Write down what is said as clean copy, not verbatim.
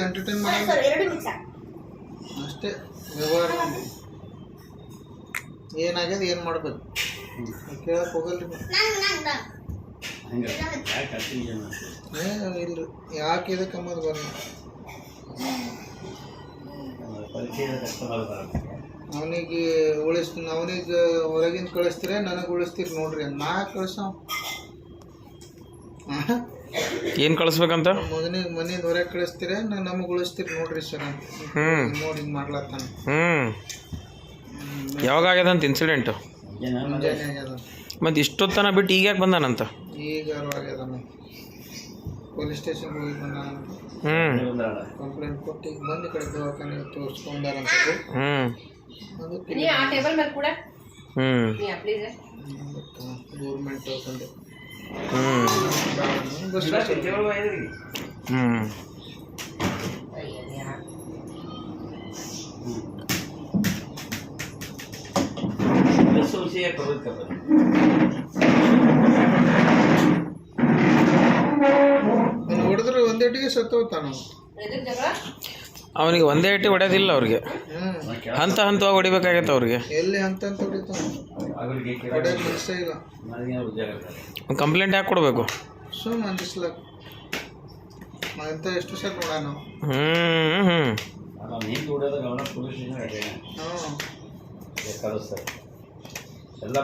Entertain ಮಾಡೋದು ಅಷ್ಟೇ. ವ್ಯವಹಾರ ಏನಾಗ್ಯದ ಏನು ಮಾಡ್ಬೇಕು ಕೇಳಕ್ಕೆ ಹೋಗಲ್ರಿ. ಇಲ್ರಿ ಯಾಕೆ ಇದಕ್ಕೆ ಅಂಬದು ಬರಲ್ಲ. ಅವನಿಗೆ ಉಳಿಸ್ತೀನಿ, ಅವನಿಗೆ ಹೊರಗಿಂದ ಕಳಿಸ್ತೀರ ನನಗೆ ಉಳಿಸ್ತೀರಿ ನೋಡ್ರಿ. ನಾ ಕಳಿಸ ಏನು ಕಳಿಸ್ಬೇಕಂತ ಮನೆಯಿಂದ ಹೊರಗೆ ಕಳಿಸ್ತೀರ ನಮಗೆ ಉಳಿಸ್ತೀರಿ ನೋಡ್ರಿ ಸರ್ ಅಂತ ನೋಡಿ ಹಿಂಗೆ ಮಾಡ್ಲತ್ತಾನ. ಯಾವಾಗ ಆಗ್ಯದಂತ ಇನ್ಸಿಡೆಂಟು? ಮುಂಜಾನೆ ಆಗ್ಯದ. ಮತ್ತು ಇಷ್ಟೊತ್ತನ ಬಿಟ್ಟು ಈಗ ಯಾಕೆ ಬಂದಾನಂತ? ಈಗ ಆಗ್ಯದ. ಪೊಲೀಸ್ ಸ್ಟೇಷನ್ಗೆ ಹೋಗಿ ಬಂದಾನ. ಕಂಪ್ಲೇಂಟ್ ಕೊಟ್ಟು ಈಗ ಬಂದು ಈ ಕಡೆ ದವಾಖಾನೆ ತೋರಿಸ್ಕೊಂಡಾರಂತ. ಗೌರ್ಮೆಂಟ್ ತಗೊಂಡೆ ಹೊಡೆದ್ರೆ ಒಂದೇಟಿಗೆ ಸತ್ತೋಗ್ತಾನ. ಅವನಿಗೆ ಒಂದೇ ಏಟಿ ಹೊಡೆಯೋದಿಲ್ಲ ಅವ್ರಿಗೆ, ಹಂತ ಹಂತವಾಗಿ ಹೊಡಿಬೇಕಾಗೈತೆ ಅವ್ರಿಗೆ. ಎಲ್ಲಿ ಹಂತ ಹೊಡಿತಾನ ಹೊಡೆಯೋದು ಮನಸ್ಸೇ ಇಲ್ಲ. ಕಂಪ್ಲೇಂಟ್ ಯಾಕೆ ಕೊಡಬೇಕು? ಸುಮ್ಮನೆ ಅಂದಿಸ್ಲಕ್ಕ ಅಂತ ಎಷ್ಟು ಸರ್ ನೋಡ ನಾವು. ಎಲ್ಲ